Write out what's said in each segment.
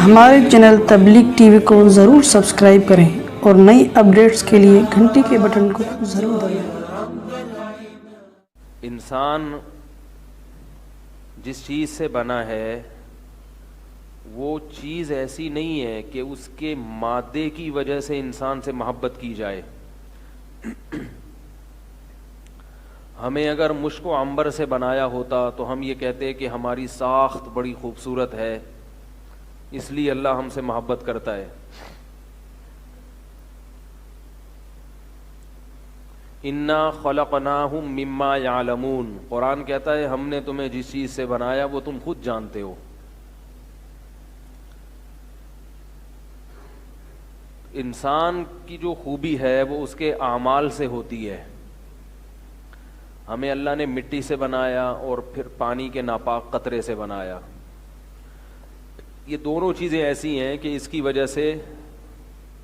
ہمارے چینل تبلیغ T V کو ضرور سبسکرائب کریں اور نئی اپڈیٹس کے لیے گھنٹی کے بٹن کو ضرور دبائیں۔ انسان جس چیز سے بنا ہے وہ چیز ایسی نہیں ہے کہ اس کے مادے کی وجہ سے انسان سے محبت کی جائے۔ ہمیں اگر مشک و عنبر سے بنایا ہوتا تو ہم یہ کہتے کہ ہماری ساخت بڑی خوبصورت ہے، اس لیے اللہ ہم سے محبت کرتا ہے۔ انا خلقناہم مما یعلمون، قرآن کہتا ہے ہم نے تمہیں جس چیز سے بنایا وہ تم خود جانتے ہو۔ انسان کی جو خوبی ہے وہ اس کے اعمال سے ہوتی ہے۔ ہمیں اللہ نے مٹی سے بنایا اور پھر پانی کے ناپاک قطرے سے بنایا۔ یہ دونوں چیزیں ایسی ہیں کہ اس کی وجہ سے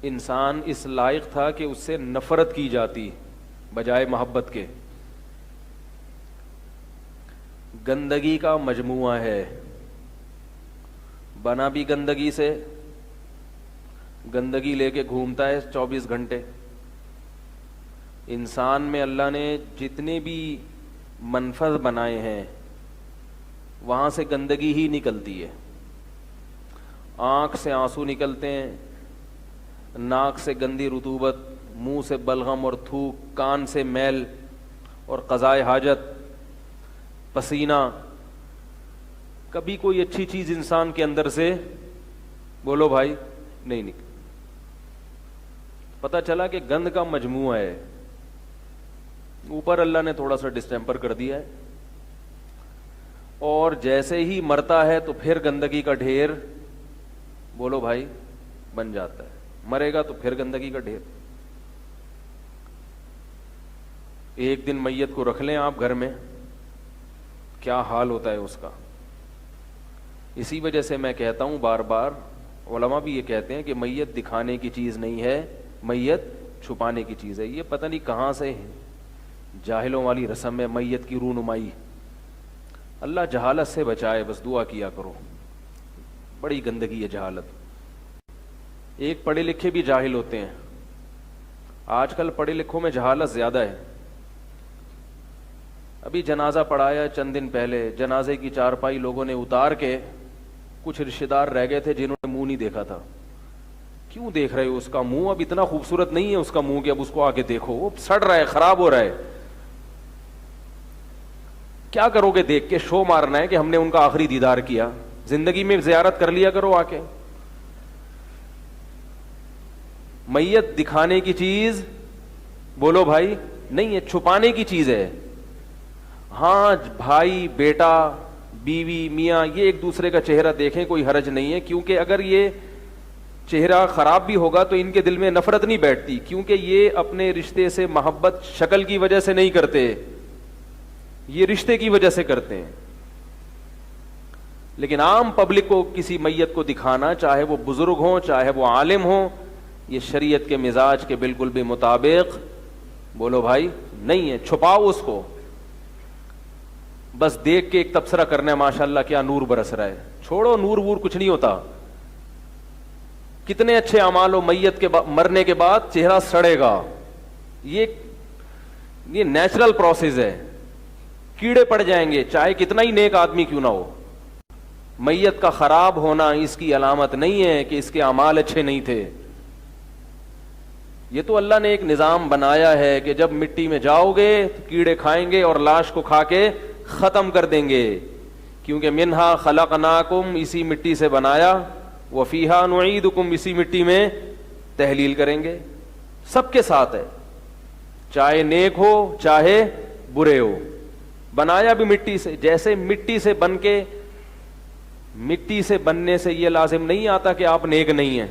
انسان اس لائق تھا کہ اس سے نفرت کی جاتی بجائے محبت کے۔ گندگی کا مجموعہ ہے، بنا بھی گندگی سے، گندگی لے کے گھومتا ہے 24 گھنٹے۔ انسان میں اللہ نے جتنے بھی منفذ بنائے ہیں وہاں سے گندگی ہی نکلتی ہے۔ آنکھ سے آنسو نکلتے ہیں، ناک سے گندی رطوبت، منہ سے بلغم اور تھوک، کان سے میل اور قضائے حاجت، پسینہ۔ کبھی کوئی اچھی چیز انسان کے اندر سے بولو بھائی نہیں نکل۔ پتہ چلا کہ گند کا مجموعہ ہے، اوپر اللہ نے تھوڑا سا ڈسٹیمپر کر دیا ہے، اور جیسے ہی مرتا ہے تو پھر گندگی کا ڈھیر بولو بھائی بن جاتا ہے، مرے گا تو پھر گندگی کا ڈھیر۔ ایک دن میت کو رکھ لیں آپ گھر میں، کیا حال ہوتا ہے اس کا۔ اسی وجہ سے میں کہتا ہوں بار بار، علماء بھی یہ کہتے ہیں کہ میت دکھانے کی چیز نہیں ہے، میت چھپانے کی چیز ہے۔ یہ پتہ نہیں کہاں سے جاہلوں والی رسم ہے میت کی رونمائی۔ اللہ جہالت سے بچائے، بس دعا کیا کرو، بڑی گندگی ہے جہالت۔ ایک پڑھے لکھے بھی جاہل ہوتے ہیں، آج کل پڑھے لکھوں میں جہالت زیادہ ہے۔ ابھی جنازہ پڑھایا چند دن پہلے، جنازے کی چارپائی لوگوں نے اتار کے، کچھ رشتہ دار رہ گئے تھے جنہوں نے منہ نہیں دیکھا تھا۔ کیوں دیکھ رہے ہو اس کا منہ؟ اب اتنا خوبصورت نہیں ہے اس کا منہ کہ اب اس کو آگے دیکھو، وہ سڑ رہا ہے، خراب ہو رہا ہے۔ کیا کرو گے دیکھ کے؟ شو مارنا ہے کہ ہم نے ان کا آخری دیدار کیا؟ زندگی میں زیارت کر لیا کرو آ کے۔ میت دکھانے کی چیز بولو بھائی نہیں ہے، چھپانے کی چیز ہے۔ ہاں بھائی، بیٹا، بیوی، میاں، یہ ایک دوسرے کا چہرہ دیکھیں، کوئی حرج نہیں ہے، کیونکہ اگر یہ چہرہ خراب بھی ہوگا تو ان کے دل میں نفرت نہیں بیٹھتی، کیونکہ یہ اپنے رشتے سے محبت شکل کی وجہ سے نہیں کرتے، یہ رشتے کی وجہ سے کرتے ہیں۔ لیکن عام پبلک کو کسی میت کو دکھانا، چاہے وہ بزرگ ہوں چاہے وہ عالم ہوں، یہ شریعت کے مزاج کے بالکل بھی مطابق بولو بھائی نہیں ہے۔ چھپاؤ اس کو، بس دیکھ کے ایک تبصرہ کرنا ہے ماشاءاللہ کیا نور برس رہا ہے، چھوڑو نور وور کچھ نہیں ہوتا۔ کتنے اچھے اعمال ہو، میت کے مرنے کے بعد چہرہ سڑے گا، یہ نیچرل پروسیس ہے، کیڑے پڑ جائیں گے چاہے کتنا ہی نیک آدمی کیوں نہ ہو۔ میت کا خراب ہونا اس کی علامت نہیں ہے کہ اس کے اعمال اچھے نہیں تھے۔ یہ تو اللہ نے ایک نظام بنایا ہے کہ جب مٹی میں جاؤ گے تو کیڑے کھائیں گے اور لاش کو کھا کے ختم کر دیں گے، کیونکہ منہا خلقناکم، اسی مٹی سے بنایا، وفیہا نعیدکم، اسی مٹی میں تحلیل کریں گے۔ سب کے ساتھ ہے، چاہے نیک ہو چاہے برے ہو، بنایا بھی مٹی سے۔ جیسے مٹی سے بن کے، مٹی سے بننے سے یہ لازم نہیں آتا کہ آپ نیک نہیں ہیں۔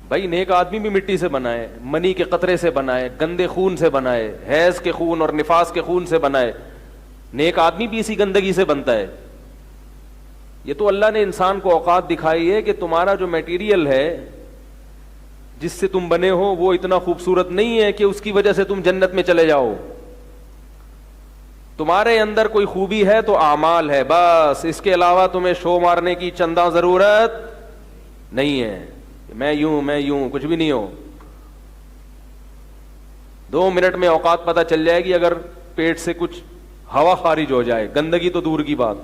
بھائی نیک آدمی بھی مٹی سے بنائے، منی کے قطرے سے بنائے، گندے خون سے بنائے، حیض کے خون اور نفاس کے خون سے بنائے، نیک آدمی بھی اسی گندگی سے بنتا ہے۔ یہ تو اللہ نے انسان کو اوقات دکھائی ہے کہ تمہارا جو میٹیریل ہے جس سے تم بنے ہو وہ اتنا خوبصورت نہیں ہے کہ اس کی وجہ سے تم جنت میں چلے جاؤ۔ تمہارے اندر کوئی خوبی ہے تو اعمال ہے بس, اس کے علاوہ تمہیں شو مارنے کی چندہ ضرورت نہیں ہے. میں یوں کچھ بھی نہیں ہو. 2 منٹ میں اوقات پتہ چل جائے گی اگر پیٹ سے کچھ ہوا خارج ہو جائے, گندگی تو دور کی بات.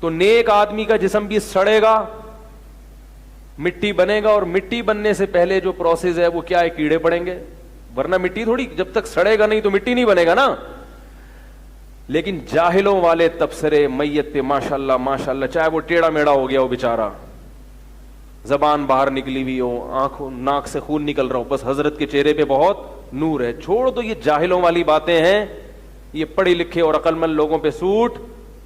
تو نیک آدمی کا جسم بھی سڑے گا, مٹی بنے گا, اور مٹی بننے سے پہلے جو پروسیس ہے وہ کیا ہے, کیڑے پڑیں گے, ورنہ مٹی تھوڑی, جب تک سڑے گا نہیں تو مٹی نہیں بنے گا نا. لیکن جاہلوں والے تبصرے میت پہ ماشاءاللہ ماشاءاللہ, چاہے وہ ٹیڑھا میڑا ہو گیا ہو بیچارہ, زبان باہر نکلی ہوئی ہو, آنکھوں ناک سے خون نکل رہا ہو, بس حضرت کے چہرے پہ بہت نور ہے. چھوڑ دو, یہ جاہلوں والی باتیں ہیں, یہ پڑھے لکھے اور عقل مند لوگوں پہ سوٹ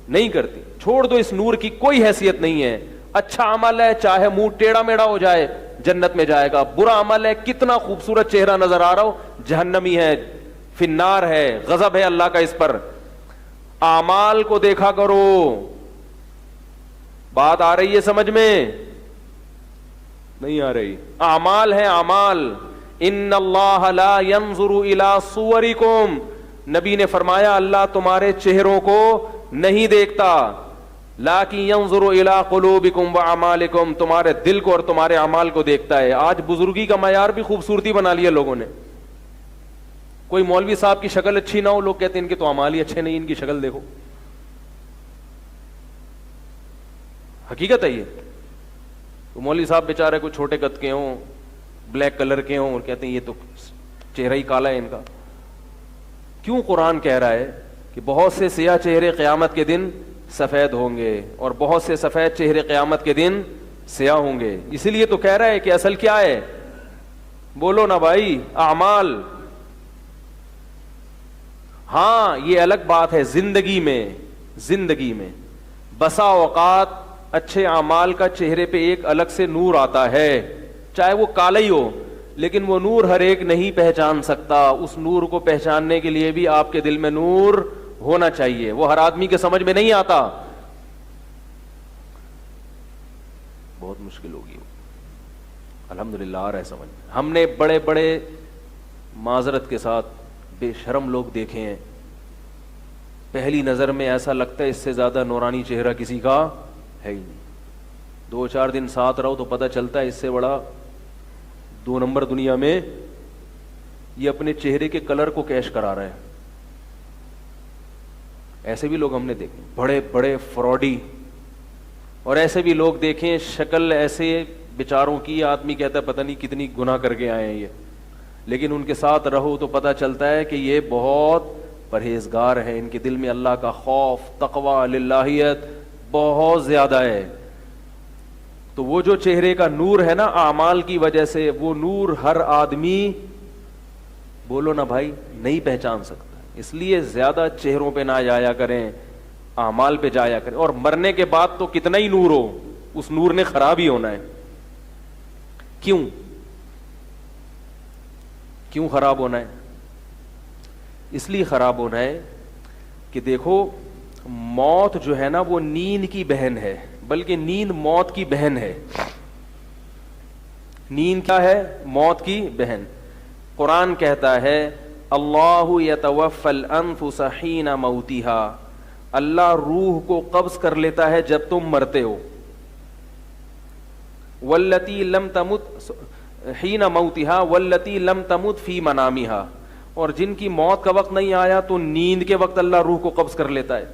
نہیں کرتی. چھوڑ دو, اس نور کی کوئی حیثیت نہیں ہے. اچھا عمل ہے, چاہے منہ ٹیڑھا میڑا ہو جائے جنت میں جائے گا. برا عمل ہے, کتنا خوبصورت چہرہ نظر آ رہا ہو, جہنمی ہے, فی النار ہے, غضب ہے اللہ کا اس پر. اعمال کو دیکھا کرو. بات آ رہی ہے سمجھ میں؟ نہیں آ رہی. اعمال ہے اعمال. ان اللہ لا ينظر الى صورکم, نبی نے فرمایا اللہ تمہارے چہروں کو نہیں دیکھتا, لیکن ينظر الى قلوبکم واعمالکم, تمہارے دل کو اور تمہارے اعمال کو دیکھتا ہے. آج بزرگی کا معیار بھی خوبصورتی بنا لیا لوگوں نے. کوئی مولوی صاحب کی شکل اچھی نہ ہو, لوگ کہتے ہیں ان کے تو اعمال ہی اچھے نہیں, ان کی شکل دیکھو. حقیقت ہے یہ. تو مولوی صاحب بیچارے کوئی چھوٹے قد کے ہوں, بلیک کلر کے ہوں, اور کہتے ہیں یہ تو چہرہ ہی کالا ہے ان کا. کیوں قرآن کہہ رہا ہے کہ بہت سے سیاہ چہرے قیامت کے دن سفید ہوں گے اور بہت سے سفید چہرے قیامت کے دن سیاہ ہوں گے. اسی لیے تو کہہ رہا ہے کہ اصل کیا ہے, بولو نا بھائی, اعمال. ہاں یہ الگ بات ہے, زندگی میں بسا اوقات اچھے اعمال کا چہرے پہ ایک الگ سے نور آتا ہے, چاہے وہ کالا ہی ہو, لیکن وہ نور ہر ایک نہیں پہچان سکتا. اس نور کو پہچاننے کے لیے بھی آپ کے دل میں نور ہونا چاہیے, وہ ہر آدمی کے سمجھ میں نہیں آتا, بہت مشکل ہوگی. الحمدللہ آ رہا ہے سمجھ. ہم نے بڑے بڑے معذرت کے ساتھ بے شرم لوگ دیکھے ہیں, پہلی نظر میں ایسا لگتا ہے اس سے زیادہ نورانی چہرہ کسی کا ہے ہی نہیں. 2-4 دن ساتھ رہو تو پتہ چلتا ہے اس سے بڑا 2 نمبر دنیا میں یہ اپنے چہرے کے کلر کو کیش کرا رہا ہے. ایسے بھی لوگ ہم نے دیکھے, بڑے بڑے فراڈی, اور ایسے بھی لوگ دیکھیں شکل ایسے بیچاروں کی, آدمی کہتا ہے پتہ نہیں کتنی گناہ کر کے آئے ہیں یہ, لیکن ان کے ساتھ رہو تو پتہ چلتا ہے کہ یہ بہت پرہیزگار ہیں, ان کے دل میں اللہ کا خوف, تقوی, للہیت بہت زیادہ ہے. تو وہ جو چہرے کا نور ہے نا اعمال کی وجہ سے, وہ نور ہر آدمی, بولو نا بھائی, نہیں پہچان سکتا. اس لیے زیادہ چہروں پہ نہ جایا کریں, اعمال پہ جایا کریں. اور مرنے کے بعد تو کتنا ہی نور ہو, اس نور نے خراب ہی ہونا ہے. کیوں خراب ہونا ہے؟ اس لیے خراب ہونا ہے کہ دیکھو موت جو ہے نا وہ نیند کی بہن ہے, بلکہ نیند موت کی بہن ہے. نیند کیا ہے؟ موت کی بہن. قرآن کہتا ہے اللہ یتوفی الانفس حین موتها, اللہ روح کو قبض کر لیتا ہے جب تم مرتے ہو. والتی لم تمت حین موتها والتی لم تمت فی منامها, اور جن کی موت کا وقت نہیں آیا تو نیند کے وقت اللہ روح کو قبض کر لیتا ہے.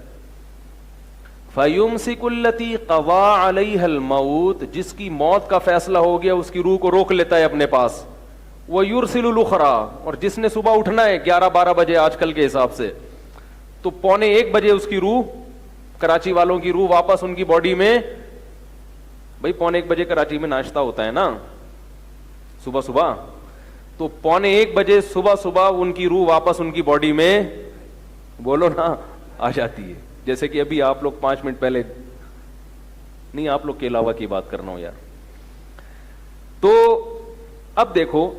فَيُمْسِكُ الَّتِي قَضَى عَلَيْهَا الْمَوْتِ, جس کی موت کا فیصلہ ہو گیا اس کی روح کو روک لیتا ہے اپنے پاس. وَيُرْسِلُ الْأُخْرَى, اور جس نے صبح اٹھنا ہے 11-12 بجے آج کل کے حساب سے, تو 1:45 بجے اس کی روح, کراچی والوں کی روح واپس ان کی باڈی میں, بھائی 1:45 بجے کراچی میں ناشتہ ہوتا ہے نا صبح, تو 1:45 بجے صبح ان کی روح واپس ان کی باڈی میں, بولو نا, آ جاتی ہے. جیسے کہ ابھی آپ لوگ 5 منٹ پہلے, نہیں آپ لوگ کے علاوہ کی بات کرنا ہو یار. تو اب دیکھو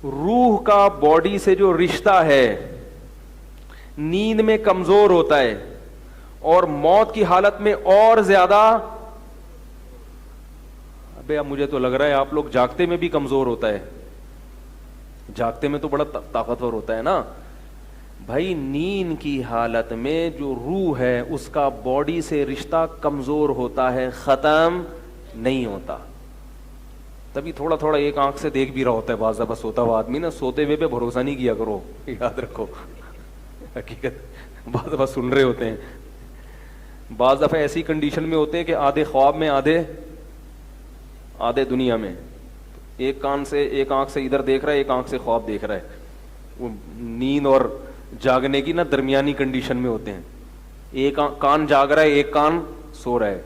روح کا باڈی سے جو رشتہ ہے نیند میں کمزور ہوتا ہے, اور موت کی حالت میں اور زیادہ. ابے اب مجھے تو لگ رہا ہے آپ لوگ جاگتے میں بھی کمزور ہوتا ہے, جاگتے میں تو بڑا طاقتور ہوتا ہے نا, بھائی نیند کی حالت میں جو روح ہے اس کا باڈی سے رشتہ کمزور ہوتا ہے, ختم نہیں ہوتا. تبھی تھوڑا تھوڑا ایک آنکھ سے دیکھ بھی رہا ہوتا ہے بعض دفعہ سوتا ہوا آدمی نا. سوتے ہوئے پہ بھروسہ نہیں کیا کرو, یاد رکھو, حقیقت بعض دفعہ سن رہے ہوتے ہیں, بعض دفعہ ایسی کنڈیشن میں ہوتے ہیں کہ آدھے خواب میں آدھے دنیا میں. ایک کان سے ایک آنکھ سے ادھر دیکھ رہا ہے, ایک آنکھ سے خواب دیکھ رہا ہے. وہ نیند اور جاگنے کی نا درمیانی کنڈیشن میں ہوتے ہیں. ایک کان جاگ رہا ہے, ایک کان سو رہا ہے.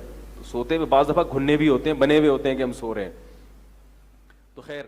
سوتے ہوئے بعض دفعہ گھننے بھی ہوتے ہیں, بنے ہوئے ہوتے ہیں کہ ہم سو رہے ہیں. تو خیر